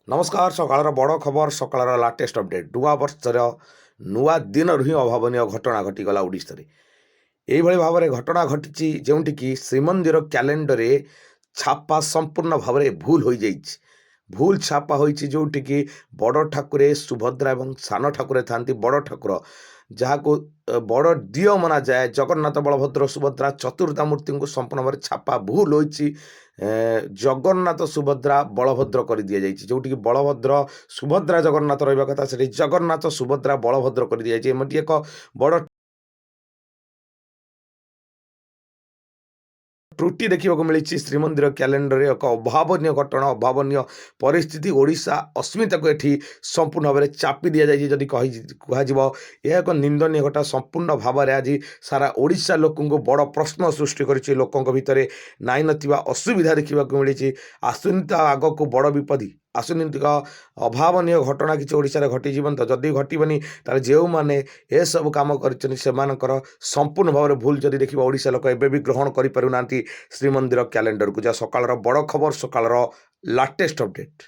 नमस्कार सकाळ बड़ खबर सकाळ लाटेस्ट अपडेट नुआ वर्षर नुआ दिन ही अभावन घटना घटीगला ओडिशा यही भाव में घटना घटी जोटिकी श्रीमंदिर क्यालेंडर छापा संपूर्ण भाव में भूल हो जाइए भूल छापा होती जोटिकी बड़ ठाकुरे सुभद्रा और सान ठाकुरे था बड़ ठाकुर जहाँ को बड़ दिय मना जाए जगन्नाथ बलभद्र सुभद्रा चतुर्धा मूर्ति को संपूर्ण भाव छापा भूल होती जगन्नाथ सुभद्रा बलभद्र कर दि जाइए जोटि बलभद्र सुभद्रा जगन्नाथ रहा कथा से जगन्नाथ सुभद्रा बलभद्र कर दि जाइए एमती एक बड़ त्रुटि देखा मिली श्रीमंदिर क्यालेंडर एक अभावन घटना अभावन परिस्थिति ओडिशा अस्मिता को ये संपूर्ण भाव में चापी दि जाए जदि कह एक निंदनीय घटना संपूर्ण भाव में आज सारा ओडिशा लोक बड़ प्रश्न सृष्टि कर लोकों भितर नाई नथिबा असुविधा देखा मिली आसुनिता आग को बड़ विपद आसुनिक अभावन घटना किसी ओडिशा घटी जीवन तो जदि घटबनी तार जो मैंने ये सब कम कर संपूर्ण भाव में भूल जदि देखा ओडिशा लोक एवं भी ग्रहण करें श्रीमंदिर क्यालेंडर को जहाँ सकाळ बड़ खबर सकाळ लाटेस्ट अपडेट।